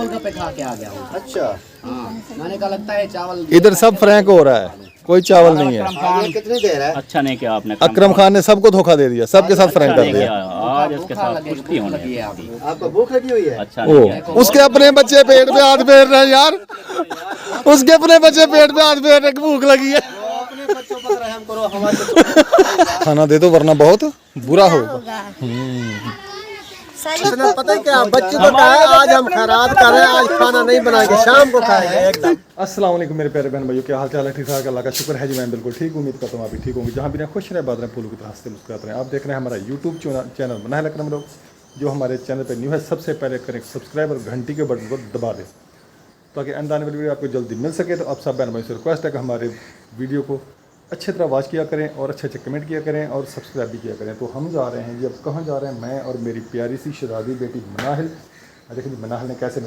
गोलगप्पे खा के आ गया हूँ। अच्छा, हाँ, मैंने कहा लगता है चावल इधर सब फ्रैंक हो रहा है, कोई चावल नहीं है। ये कितनी देर है? अच्छा नहीं किया आपने। अकरम खान ने सबको धोखा दे दिया, सबके साथ फ्रैंक कर दिया। आज उसके साथ कुश्ती होने लगी है अभी। आपको भूख लगी हुई है? अच्छा ओ, उसके अपने बच्चे पेट पे हाथ फेर रहे हैं यार, उसके अपने बच्चे पेट पे हाथ फेर रहे, भूख लगी है। अपने बच्चों पर रहम करो, हमारे खाना दे दो वरना बहुत बुरा होगा। इतना पता है क्या, बच्चे को कहा है आज हम खैरात कर रहे हैं, आज खाना नहीं बनाएंगे, शाम को खाएंगे एकदम। अस्सलाम वालेकुम मेरे प्यारे बहन भाइयों, क्या हाल चाल है? ठीक ठाक, अल्लाह का शुक्र है जी, मैं बिल्कुल ठीक, उम्मीद करता हूँ आप भी ठीक होंगे। जहाँ भी रहें खुश रहें, बात रहें, फूलों की तरह हंसते मुस्कुराते रहें। आप देख रहे हैं हमारा यूट्यूब चैनल मनाहिल अकरम लोग। जो हमारे चैनल पर न्यू है सबसे पहले करें सब्सक्राइब और घंटी के बटन को दबा दें ताकि आने वाली वीडियो आपको जल्दी मिल सके। तो आप सब बहन भाई से रिक्वेस्ट है कि हमारे वीडियो को अच्छी तरह वॉच किया करें और अच्छे अच्छे कमेंट किया करें और सब्सक्राइब भी किया करें। तो हम जा रहे हैं जी, अब कहाँ जा रहे हैं? मैं और मेरी प्यारी सी शराबी बेटी मनाहिल। देखिए जी मनाहिल ने कैसे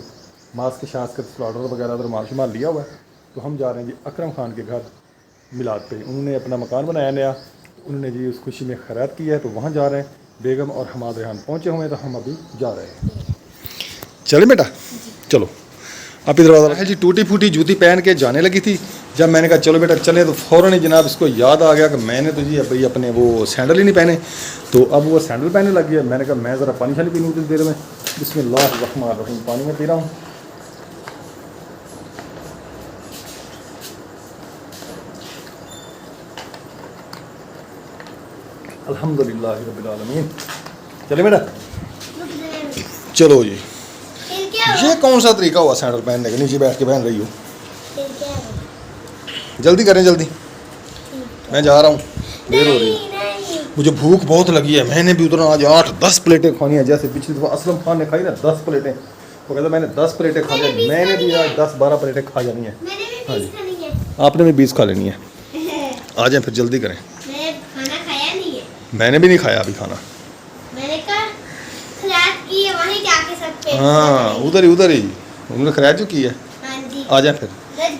मास्क शास्क स्लॉटर वगैरह और माल शुमाल लिया हुआ है। तो हम जा रहे हैं जी अकरम खान के घर मिलाद पे। उन्होंने अपना मकान बनाया नया, उन्होंने जी उस खुशी में खैरात की है, तो वहाँ जा रहे हैं। बेगम और हमाद रेहान पहुँचे हुए हैं, तो हम अभी जा रहे हैं। चले बेटा, चलो। आप इधर है जी, टूटी फूटी जूती पहन के जाने लगी थी। जब मैंने कहा चलो बेटा चले, तो फ़ौरन ही जनाब इसको याद आ गया कि मैंने तो जी अभी अपने वो सैंडल ही नहीं पहने। तो अब वो सैंडल पहनने लग गया। मैंने कहा मैं ज़रा पानी शानी पी लूँ कुछ देर में। बिस्मिल्लाहिर्रहमानिर्रहीम, पानी में पी रहा हूँ। अल्हम्दुलिल्लाह रब्बिल आलमीन। चले बेटा, चलो जी। ये कौन सा तरीका हुआ सैंडल पहनने का? नीचे बैठ के पहन रही हो, जल्दी करें जल्दी, मैं जा रहा हूँ, देर हो रही है। मुझे भूख बहुत लगी है, मैंने भी उधर आज 8-10 प्लेटें खानी है। जैसे पिछली दफ़ा असलम खान ने खाई ना 10 प्लेटें, वो कहता मैंने 10 प्लेटें खा जानी, मैंने भी आज 10-12 प्लेटें खा जानी है। हाँ जी, आपने भी 20 खा लेनी है। आ जाए फिर जल्दी करें। खाना खाया नहीं है, मैंने भी नहीं खाया अभी खाना। मैंने कहा खिलात की है, वहीं जाके सब पेट हाँ उधर ही उन्होंने खैरात जो की है। हाँ जी, आ जाए फिर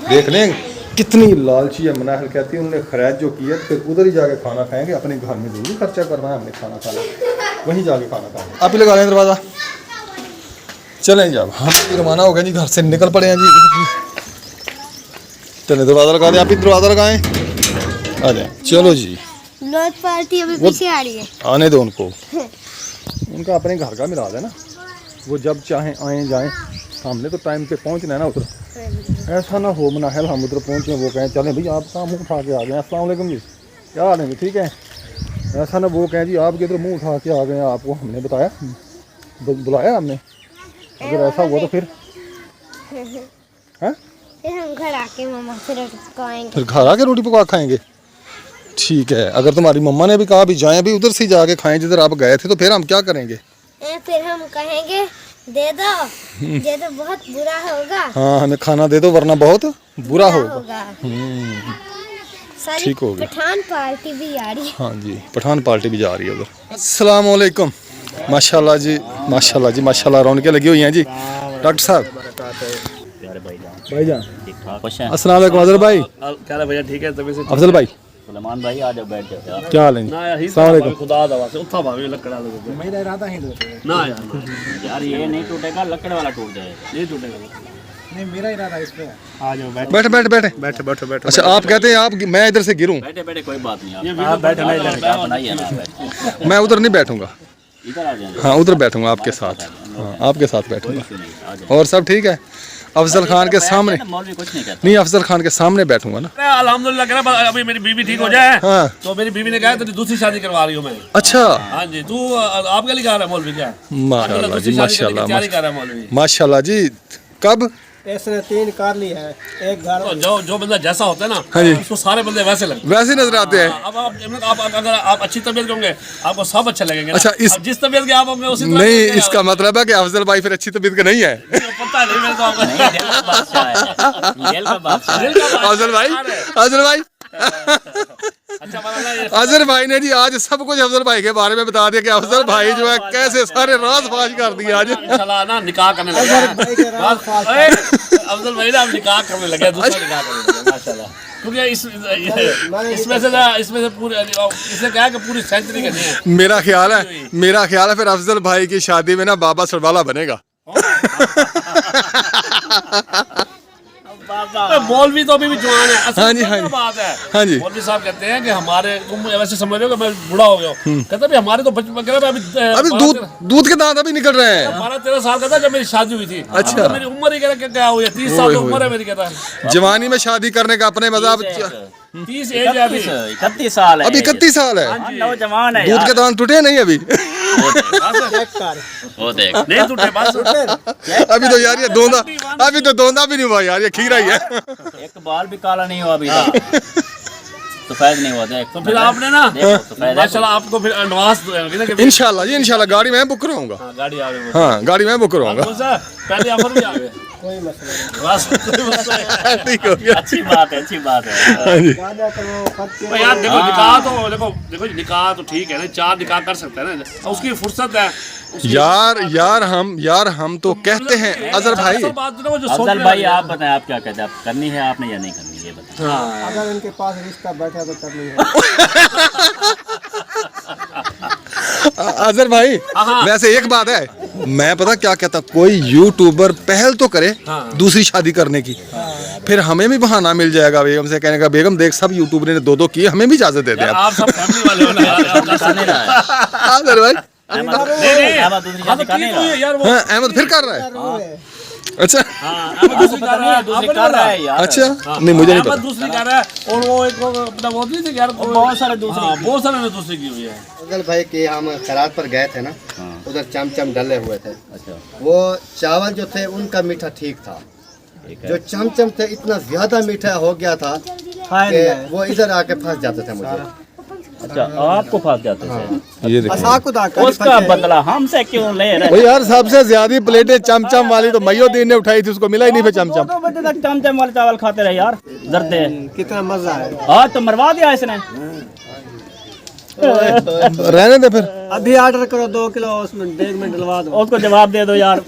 देख लें कितनी लालची है मनाहिल। कहती है उन्होंने खैरात जो की है, फिर उधर ही जाके खाना खाएंगे। अपने घर में जरूर खर्चा करना है, हमने खाना खाना वहीं जाके खाना खाएंगे। आप ही लगा लें दरवाज़ा, चलें जी। अब हम रवाना हो गए जी, घर से निकल पड़े हैं जी। चलें दरवाज़ा लगा दें, आप ही दरवाज़ा लगाएं, आ जाए। चलो जी, लोट पार्टी अभी पीछे आ रही है। आने दो उनको, उनका अपने घर का मिला है ना, वो जब चाहें आएँ जाएँ। हमने तो टाइम पे पहुँचना है ना उधर। ऐसा ना हो मनाहिल हम उधर पहुँचे वो कहें चलें भाई आप कहाँ मुँह उठा के आ गए, अस्सलाम वालेकुम जी, क्या हाल है? ठीक है। ऐसा ना वो कहें जी आप किधर मुँह उठा के आ गए, आपको हमने बताया बुलाया हमने। अगर ऐसा हुआ तो फिर हैं, फिर हम घर आके मम्मा से रोटी पकाएंगे। फिर घर आके रोटी पका खाएंगे। ठीक है, अगर तुम्हारी मम्मा ने भी कहा भी जाएँ, भी उधर से जाके खाएँ जिधर आप गए थे, तो फिर हम क्या करेंगे? फिर हम कहेंगे दे दो, ये तो बहुत बुरा होगा। हाँ हमें खाना दे दो वरना बहुत बुरा होगा। ठीक हो गया। पठान पार्टी भी आ रही है। हाँ जी, पठान पार्टी भी जा रही है उधर। अस्सलाम वालेकुम। माशाल्लाह जी, माशाल्लाह जी, माशाल्लाह रौनकें लगी हुई हैं जी। डॉक्टर साहब, भाईजान, अस्सलाम वालेकुम। अजहर भाई, क्या है भैया? ठीक है, तभी से अफजल भाई, सलमान भाई आ जाओ, बैठ जाओ यार। क्या हाल है? ना यार, ही अस्सलाम वालेकुम। खुदा दवा से उठा भावे लकड़ा लोगे। मेरा इरादा ही ना यार, यार ये नहीं टूटेगा, लकड़ वाला टूट जाए। नहीं टूटेगा। नहीं, मेरा इरादा इस पे है। आ जाओ, बैठ बैठे बैठे बैठे बैठो बैठो बैठो। अच्छा आप कहते हैं आप मैं इधर से गिरूं? बैठे बैठे कोई बात नहीं, ये आप बैठो नहीं बनाइए ना, बैठ मैं उधर नहीं बैठूंगा। इधर आ जाए। हाँ उधर बैठूंगा आपके साथ, हाँ आपके साथ बैठूंगा। आ जाओ। और सब ठीक है? अफजल खान के सामने मौलवी कुछ नहीं कहता। नहीं, अफजल खान के सामने बैठूंगा ना। अल्हम्दुलिल्लाह कह रहा अभी मेरी बीवी ठीक हो जाए। हाँ। तो मेरी बीवी ने कहा तेरी दूसरी शादी करवा रही हूँ मैं। अच्छा, हाँ जी, तू आप क्या लिखा रहा है मौलवी? क्या माशाल्लाह जी, दूसरी शादी करने की तैयारी माशाल्लाह कर रहा है मौलवी। माशाल्लाह जी। कब? इसने 3 कार ली है, एक घर। तो जो बंदा जैसा होता है ना, हाँ जी। उसको सारे बंदे वैसे लगते हैं। वैसे नजर आते हैं। अब आप अगर आप अच्छी तबीयत के होंगे आपको सब अच्छे लगेंगे ना। अच्छा, अब जिस तबीयत के आप होंगे उसी तरह नहीं, के इसका मतलब है कि अफजल भाई फिर अच्छी तबीयत का नहीं है। पता नहीं मेरे को आपका। नहीं, दिल का बादशाह है, दिल का बादशाह है। अफजल भाई, अफजल भाई, अच्छा मतलब अफजल भाई ने जी आज सब कुछ अफजल भाई के बारे में बता दिया कि अफजल भाई जो है कैसे सारे राज फाज कर दिए आज। इंशाल्लाह ना निकाह करने लगे अफजल भाई ना, अब निकाह करने लगे, दूसरा निकाह करने लगे माशाल्लाह। क्योंकि इसमें से पूरे इसने कहा कि पूरी सेंचुरी करनी है। मेरा ख्याल है फिर अफजल भाई की शादी में ना बाबा सरवाला बनेगा। मौलवी तो अभी भी जवान है। असल हाँ जी, में हाँ क्या जी। बात है। हाँ जी। मौलवी साहब कहते हैं कि हमारे, तुम वैसे समझ रहे हो कि मैं बूढ़ा हो गया हूँ, कहते भी हमारे तो बचपन, कह रहे अभी दूध के दांत अभी निकल रहे हैं। 12-13 साल का था जब मेरी शादी हुई थी। अच्छा। तो मेरी उम्र ही क्या हुई है, 30 साल की उम्र है मेरी, कहता है जवानी में शादी करने का अपने मजा 30 एज है अभी। 31 साल है। अभी 31 साल है। हाँ, नौजवान है दूध यार। के दांत टूटे नहीं अभी। चेक कर वो देख नहीं टूटे बस। अभी तो यार ये दोंदा, अभी तो दोंदा भी नहीं हुआ यार, ये खीरा ही है। एक बाल भी काला नहीं हुआ अभी तक। सफेद नहीं हुआ देख। तो फिर आपने ना देखो सफेद है। माशाल्लाह आपको फिर एडवांस दोगे ना कि इंशाल्लाह जी, इंशाल्लाह गाड़ी मैं बुक कराऊंगा। हाँ, गाड़ी आ गई। हाँ, गाड़ी मैं बुक कराऊंगा। कौन सा पहले ऑफर भी आ गए। कोई मसला नहीं बस कोई मसला नहीं। ठीक हो गया। अच्छी बात है, अच्छी बात है। हाँ जी। ज्यादा करो खर्चे तो यार देखो निकाह तो देखो निकाह तो ठीक है ना, 4 निकाह कर सकते हैं ना, और उसकी फुर्सत है। यार हम तो कहते हैं अजहर भाई। असल बात ना वो जो सोच अफजल में भाई आ आप बताएं, आप क्या कहते हैं, आप करनी है आपने या नहीं करनी, ये बताएं। अगर इनके पास रिश्ता बैठा तो करनी है। अजहर भाई वैसे एक बात है, मैं पता क्या कहता, कोई यूट्यूबर पहल तो करे दूसरी शादी करने की, फिर हमें भी बहाना मिल जाएगा बेगम से कहने का, बेगम देख सब यूट्यूबर ने 2-2 किए, हमें भी इजाजत दे दे आप सब फैमिली वाले हो ना यार, आप दूसरी शादी नहीं रहा है। अजहर भाई। अहमद दूसरी हाँ शादी तो कर नहीं ठीक हुई रहा है यार वो। हाँ, अहमद फिर कर रहा है। अच्छा अहमद दूसरी कर रहा है, दूसरी आपको कर रहा है नहीं यार। अच्छा, नहीं मुझे नहीं अहमद पता। दूसरी कर रहा है, और वो एक अपना वो नहीं थे यार, बहुत सारे दूसरी। हाँ, बहुत सारे ने दूसरी की हुई है। अफजल भाई के हम खैरात पर गए थे ना, उधर चमचम डले हुए थे। अच्छा वो चावल जो थे उनका मीठा ठीक था, जो चमचम थे इतना ज्यादा मीठा हो गया था कि वो इधर आके फंस जाते थे मुझे। अच्छा, आपको फंस जाते थे। ये देखो उसका बदला हमसे क्यों ले रहे? वो यार सबसे ज्यादा प्लेटें चमचम वाली तो मयोदीन ने उठाई थी, उसको मिला ही नहीं फिर चमचम। 2 बजे तक चमचम वाले चावल खाते रहे यार, जरते। कितना मजा है। आज तो मरवा दिया इसने। रहने दे फिर। अभी ऑर्डर करो 2 किलो, उसमें 1 मिनट डलवा दो। उसको जवाब दे दो यार,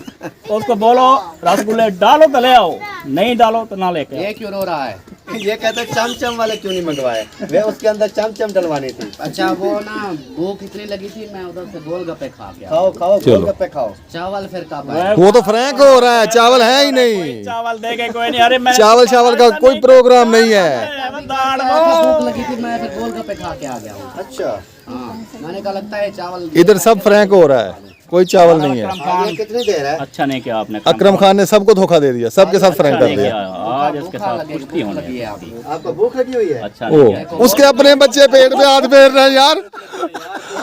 उसको बोलो रसगुल्ले डालो तो ले आओ, नहीं डालो तो ना लेके आओ। ये क्यों रो रहा है? ये कहते चमचम वाले क्यों नहीं मंगवाए, वे उसके अंदर चमचम डलवानी थी। अच्छा वो ना भूख इतनी लगी थी, मैं उधर से गोलगप्पे खा गया। खाओ गोलगप्पे खाओ। चावल फिर कब आए? वो तो फ्रैंक हो रहा है, चावल है ही नहीं। चावल देके कोई नहीं। अरे मैं चावल का कोई प्रोग्राम नहीं है। भूख लगी थी, मैं फिर गोलगप्पे खा के आ गया हूँ। अच्छा, हाँ मैंने कहा लगता है चावल इधर सब फ्रैंक हो रहा है, कोई चावल नहीं है। ये कितनी देर है? अच्छा नहीं किया आपने। अकरम खान ने सबको धोखा दे दिया, सबके साथ फ्रैंक कर नहीं दिया। किया, आज इसके साथ कुश्ती होने लगी है अभी। आपको भूख लगी हुई है? अच्छा नहीं किया। ओ, उसके अपने बच्चे पेट पे हाथ फेर रहे हैं यार,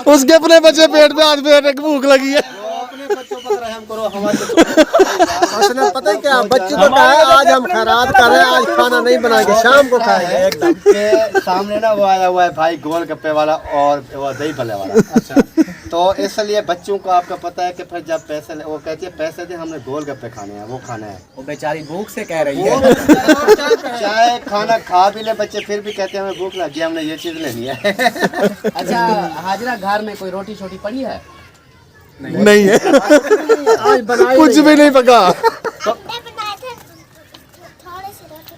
उसके अपने बच्चे पेट पे हाथ फेर रहे, भूख लगी है। अपने बच्चों पर रहम करो, हमारे उसने पता है क्या, बच्चे को कहा है आज हम खैरात कर रहे हैं, आज खाना नहीं बनाएंगे, शाम को खाएंगे एकदम। के सामने ना वो आया हुआ है भाई गोलगप्पे वाला और वो दही भल्ले वाला। अच्छा, तो इसलिए बच्चों को आपका पता है कि फिर जब पैसे वो कहती है पैसे दे, हमने गोलगप्पे खाने हैं, वो खाना है। वो बेचारी भूख से कह रही है। चाहे खाना खा भी ले बच्चे, फिर भी कहते हैं हमें भूख लगी, हमने ये चीज लेनी है। अच्छा हाजरा घर में कोई रोटी छोटी पड़ी है? नहीं है, आज बनाई कुछ भी नहीं पका। बनाए थे थोड़े से रोटी।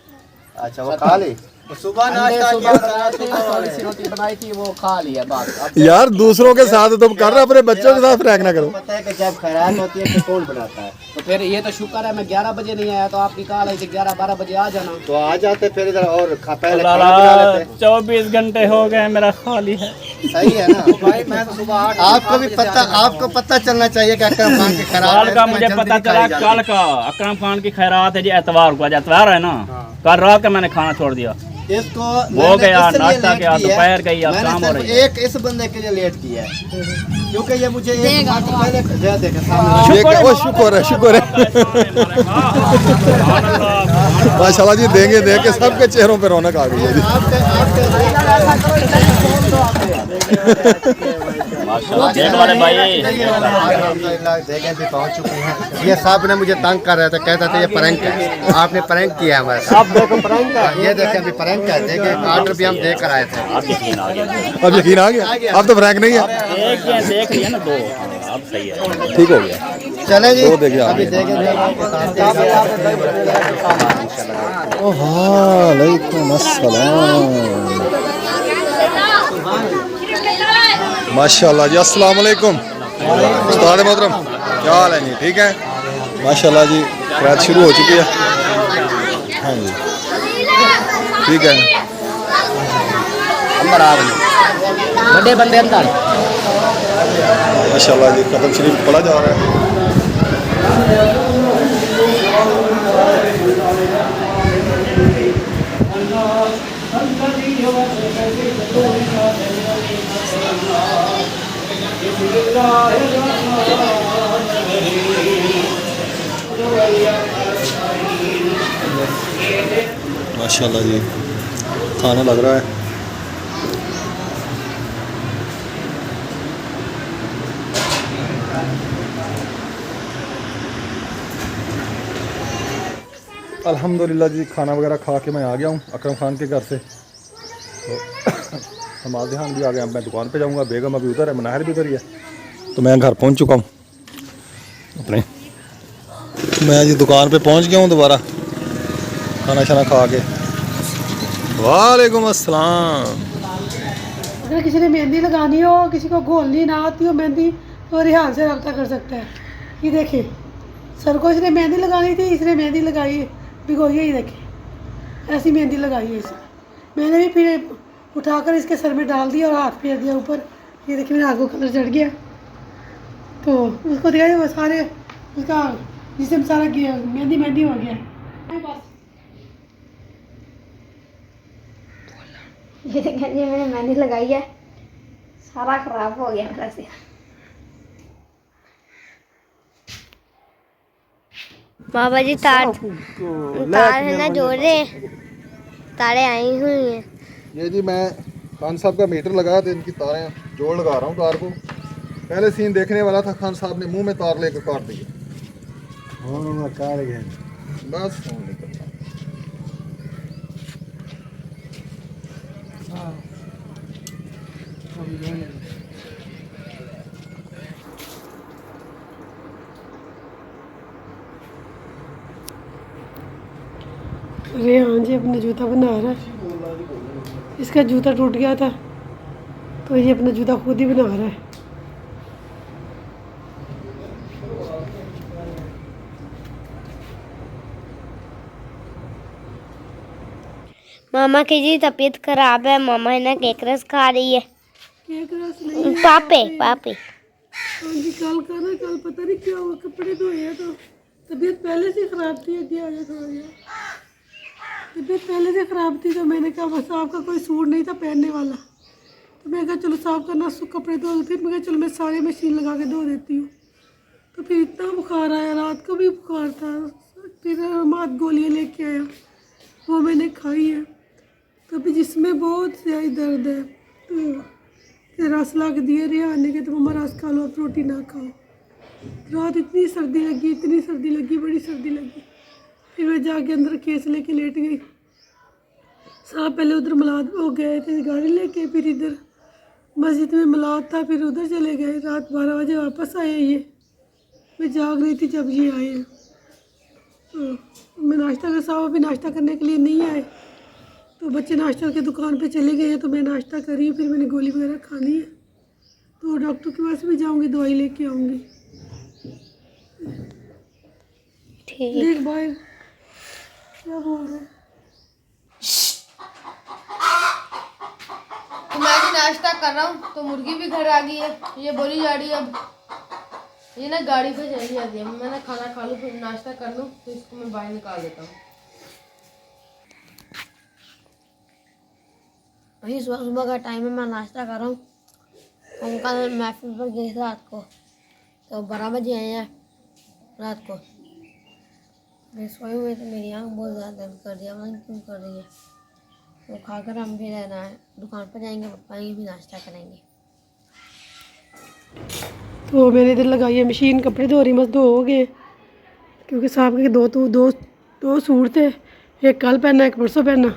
अच्छा, वो खा ली सुबह नाश्ता सुबह किया। बनाए थे, थोड़ी सी रोटी बनाई थी वो खा लिया बात। अब यार दूसरों के साथ तुम कर रहे हो, अपने बच्चों के साथ फ्रैंक ना करो। पता है कि जब खैरात होती है तो कौन बनाता है? तो फिर ये तो शुक्र है मैं 11 बजे नहीं आया, तो आपकी कहा है कि 11-12 बजे आ जाना। तो आ जाते फिर इधर और पहले खाना बना लेते। 24 घंटे हो गए मेरा खाली है। सही है ना भाई मैं तो सुबह 8 आपको भी पता, आपको पता चलना चाहिए कि अकरम खान की खैरात कल है, का इसमें मुझे जल्दी पता नहीं चला, खाई जाती। कल का अकरम खान की खैरात है जी, एतवार को। आज एतवार है ना, कल रात का मैंने खाना छोड़ दिया। इसको वो गया नाश्ता किया, दोपहर गई, अब शाम हो रही है। एक इस बंदे के लिए लेट किया है, क्योंकि ये मुझे एक बात पहले देखे सामने। ये क्या, वो शुक्र है माशाल्लाह जी, देंगे देंगे, सबके चेहरों पे रौनक आ गई है जी। माशाल्लाह देख वाले भाई। अल्हम्दुलिल्लाह जगह पे पहुंच चुके हैं। ये साहब ने मुझे तंग कर रहा था, कहता था ये प्रैंक है, आपने प्रैंक किया हमारे साथ। आप देखो प्रैंक है। ये देखें अभी प्रैंक है, देखिए ऑर्डर भी हम देकर आए थे। अब यकीन आ गया, अब यकीन आ गया, अब तो फ्रैंक नहीं है, एक ये देख लिया ना, 2 अब सही है। ठीक हो गया। चले जी, वो देखिए अभी देखेंगे वालेकुम अस्सलाम। माशाल्लाह जी, अस्सलाम वालेकुम। उस्ताद मोहतरम, क्या हाल है जी? ठीक है। माशाल्लाह जी रात शुरू हो चुकी है। हाँ जी ठीक है। अंदर आ गए बड़े बंदे अंदर। माशाल्लाह जी कदम शरीफ पढ़ा जा रहा है। माशाल्लाह जी खाना लग रहा है। अल्हम्दुलिल्लाह जी खाना वगैरह खा के मैं आ गया हूँ अकरम खान के घर से। तो हमारे ध्यान भी आ गया। मैं दुकान पे जाऊँगा। बेगम अभी उधर है, मनाहिर भी उधर ही है। तो मैं घर पहुँच चुका हूँ अपने। मैं जी दुकान पे पहुँच गया हूँ दोबारा खाना शाना खा के। वालेकुम अस्सलाम। अगर किसी ने मेहंदी लगानी हो, किसी को घोलनी ना आती हो मेहंदी, तो रिहान से रब्ता कर सकता है। ये देखिए सर को इसने मेहंदी लगानी थी, इसने मेहंदी लगाई है भिगोई है। ये देखिए ऐसी मेहंदी लगाई है इसने। मैंने भी फिर उठाकर इसके सर में डाल दिया और हाथ फेर दिया ऊपर। ये देखिए मेरे हाथ को कलर चढ़ गया। तो उसको दिखाई वो सारे उसका जिसम सारा गया मेहंदी मेहंदी हो गया। बस ये देखिए जी मैंने मेहंदी लगाई है, सारा खराब हो गया मेरा सिर। बाबा जी तार है ना जोड़ रहे हैं, तारे आई हुई हैं। ये जी मैं खान साहब का मीटर लगाया था, इनकी तारें जोड़ लगा रहा हूँ तार को। पहले सीन देखने वाला था, खान साहब ने मुंह में तार लेकर काट दी। बस फोन नहीं करता। रेहान जी अपना जूता बना रहा है। इसका जूता टूट गया था तो ये अपना जूता खुद ही बना रहा है। मामा की जी तबीयत खराब है, मामा है ना केक रस खा रही है। केक रस नहीं है। पापे पापे हाँ जी कल का ना कल पता नहीं क्या हुआ, कपड़े धोए हैं तो तबीयत पहले से ख़राब थी। अभी आ जाए थोड़ा यार, तबीयत पहले से ख़राब थी। तो मैंने कहा बस आपका कोई सूट नहीं था पहनने वाला, तो मैं कहा चलो साफ करना कपड़े धो। फिर मैं कहा चलो मैं सारे मशीन लगा के धो देती हूँ। तो फिर इतना बुखार आया, रात को भी बुखार था। फिर मात गोलियाँ लेके आया, वो मैंने खाई है। तो अभी जिसमें बहुत ज़्यादा दर्द है। तो रस ला के दिए रेहान ने कि तो मम्मा रस खा लो, अब रोटी ना खाओ। रात इतनी सर्दी लगी, इतनी सर्दी लगी, बड़ी सर्दी लगी। फिर मैं जाके अंदर केस लेके लेट गई। साहब पहले उधर मिलाद हो गए थे गाड़ी लेके, फिर इधर मस्जिद में मिलाद था, फिर उधर चले गए। रात 12 बजे वापस आए। ये मैं जाग रही थी जब ये आए। तो मैं नाश्ता कर, साहब अभी नाश्ता करने के लिए नहीं आए। तो बच्चे नाश्ता के दुकान पे चले गए हैं, तो मैं नाश्ता करी। फिर मैंने गोली वगैरह खानी है, तो डॉक्टर के पास भी जाऊंगी, दवाई लेके आऊँगी। ठीक देख बाहर क्या बोल रहे हैं। तो मैं भी नाश्ता कर रहा हूँ तो मुर्गी भी घर आ गई है। ये बोली जा रही है अब ये ना गाड़ी पे चली जाती है। मैंने खाना खा लूँ फिर नाश्ता कर लूँ, तो इसको मैं बाहर निकाल देता हूँ। अभी सुबह सुबह का टाइम है, मैं नाश्ता कर रहा हूँ। हम कल महफिल पर गए थे रात को, तो 12 बजे आए हैं रात को। मैं सोए हुए थे, मेरी आँख बहुत ज़्यादा दर्द कर रही है। मैं क्यों कर रही है? तो खाकर हम फिर है ना दुकान पर जाएंगे, पापा भी नाश्ता करेंगे। तो मैंने इधर लगाई है मशीन, कपड़े धो रही, मस्त धो हो गए। क्योंकि साहब के दो सूट थे, एक कल पहना एक परसों पहना,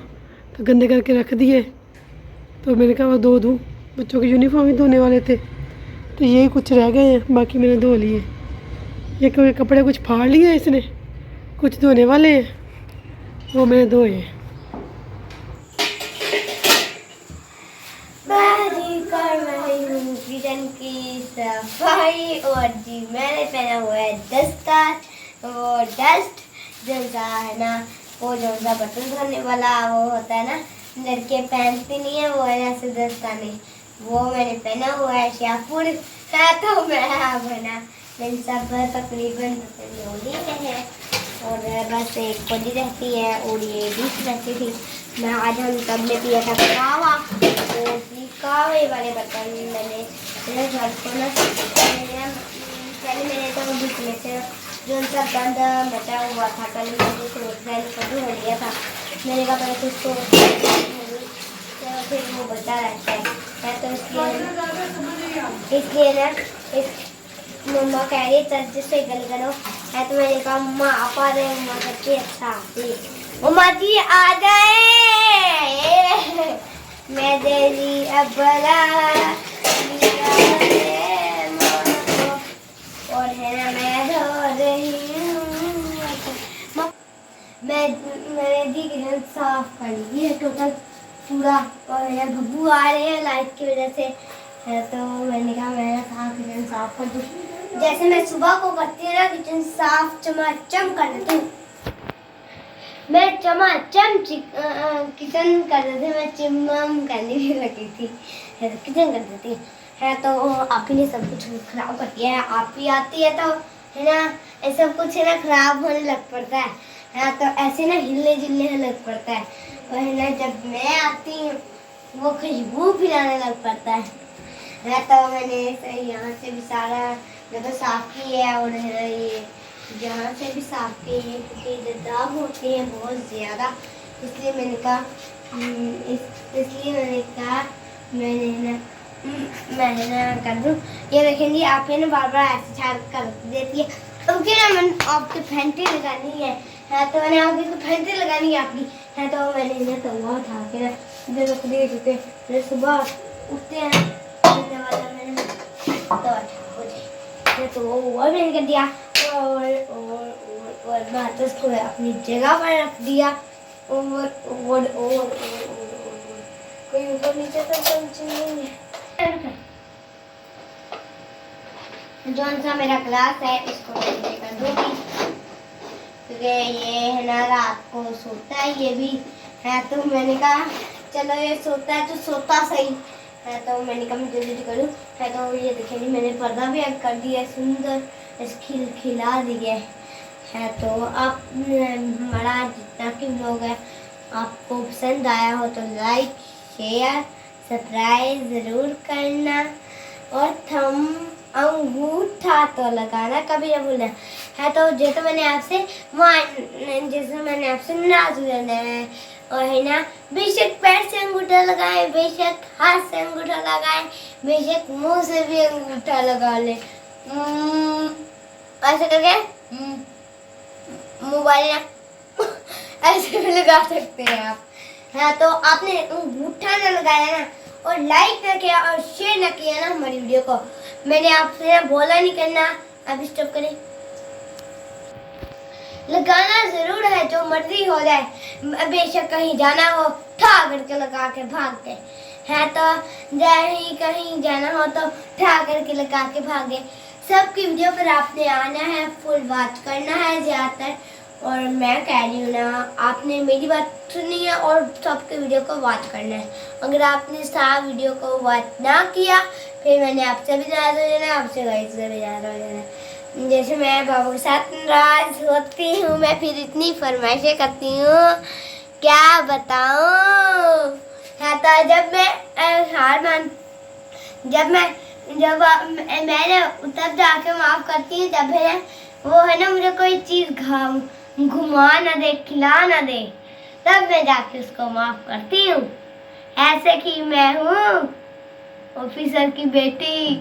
तो गंदे करके रख दिए। तो मैंने कहा वो धो दूँ, बच्चों के यूनिफॉर्म ही धोने वाले थे, तो यही कुछ रह गए हैं, बाकी मैंने धो लिए। ये कपड़े कुछ फाड़ लिए इसने, कुछ धोने वाले हैं, वो मैंने धोए हैं। कर रही हूँ किचन की सफाई, और जी मैंने पहना हुआ है दस्तार। वो डस्ट जो सा है ना, वो जो सा बर्तन धोने वाला वो होता है ना, लड़के पहनती नहीं है, वो है ना सुदर्शनी, वो मैंने पहना हुआ है शाहपुर है। तो मैं अब है ना मेरी सब तकरीबन ओढ़ी में है और बस एक बड़ी रहती है और ये 20 रहती थी। मैं आज हम सब ने पिया था कावा, तो कावे वाले बर्तन मैंने घर को ना पहले मैंने तो बीच में से जो सा बंद बचा हुआ था कल मैंने उसको कभी हो लिया था। मैंने कहा पहले तो उसको फिर वो बचा रहता है तो इसलिए ना इस मम्मा कह रही है से गल करो है, तो मैंने कहा मम्मा आप आ रहे मम्मा सबसे अच्छा आती मम्मा जी आ जाए मैं देरी अब बड़ा और है ना मैं रो रही हूँ। मैंने दी किचन साफ कर ली है टोटल पूरा और यार बब्बू आ रहे हैं लाइट की वजह से है, तो मैंने कहा मैं किचन साफ कर दूँ जैसे मैं सुबह को करती हूँ ना किचन साफ चमाचम कर देती हूँ। मैं चमाचम किचन कर देती हूँ, मैं चिमम करने भी लगी थी है, तो किचन कर देती है। तो आप ही ने सब कुछ खराब कर दिया है, आप ही आती है तो है ना ये सब कुछ है ना खराब होने लग पड़ता है तो ऐसे ना हिलने जुलने लग पड़ता है और है ना जब मैं आती हूँ वो खुशबू फैलाने लग पड़ता है। तो मैंने यहाँ से भी सारा जगह साफ की है और है ना ये यहाँ से भी साफ की है क्योंकि इधर दाग होते हैं बहुत ज़्यादा, इसलिए मैंने कहा मैंने ना कर दूँ। ये देखेंगे आप है ना बार बार ऐसे छाड़ कर देती है क्योंकि ना मैंने आपकी फैंटी लगानी है तो मैंने आपकी फैंटी लगानी है आपकी है, तो मैंने इन्हें तवा उठा के ना इधर रख दिए क्योंकि सुबह उठते हैं वाला मैंने तो अच्छा हो जाए तो वो मैंने कर दिया और बात उसको अपनी जगह पर रख दिया और कोई ऊपर नीचे तो समझेंगे। जौन सा मेरा क्लास है इसको कर दूंगी क्योंकि ये है ना रात को सोता है ये भी है, तो मैंने कहा चलो ये सोता है तो सोता सही है, तो मैंने कहा मैं जल्दी करूँ है। तो ये देखिए मैंने पर्दा भी अब कर दिया सुंदर खिला दिया है। तो आप हमारा जितना कि लोग है आपको पसंद आया हो तो लाइक शेयर सब्सक्राइब ज़रूर करना और थम अंगूठा तो लगाना कभी ना भूलना है। तो जैसे मैंने आपसे नाज लेना है और है ना बेशक पैर से अंगूठा लगाए, बेशक हाथ से अंगूठा लगाए, बेशक मुंह से भी अंगूठा लगा ले ऐसे करके मोबाइल ऐसे भी लगा सकते हैं आप है। तो आपने अंगूठा ना लगाया ना और लाइक ना किया और शेयर ना किया ना हमारी वीडियो को, मैंने आपसे बोला नहीं करना, अब स्टॉप करें। लगाना जरूर है जो मर्जी हो जाए, बेशक कहीं जाना हो ठा करके लगा के भागते है, तो कहीं जाना हो तो ठा करके लगा के भागे। सबकी वीडियो पर आपने आना है, फुल वॉच करना है ज़्यादातर, और मैं कह रही हूँ ना आपने मेरी बात सुनी है और सबके वीडियो को वॉच करना है। अगर आपने सारा वीडियो को वॉच ना किया फिर मैंने आपसे भी ज़्यादा हो जाना, आपसे गाइस से भी ज़्यादा हो जाना। जैसे मैं बाबू के साथ नाराज होती हूँ, मैं फिर इतनी फरमाइशें करती हूँ क्या बताऊँ। हाँ तो जब मैं हार मान जब मैंने तब जाके माफ़ करती हूँ, जब है वो है ना मुझे कोई चीज़ घुमा ना दे खिला ना दे तब मैं जाके उसको माफ़ करती हूँ। ऐसे कि मैं हूँ ऑफिसर की बेटी।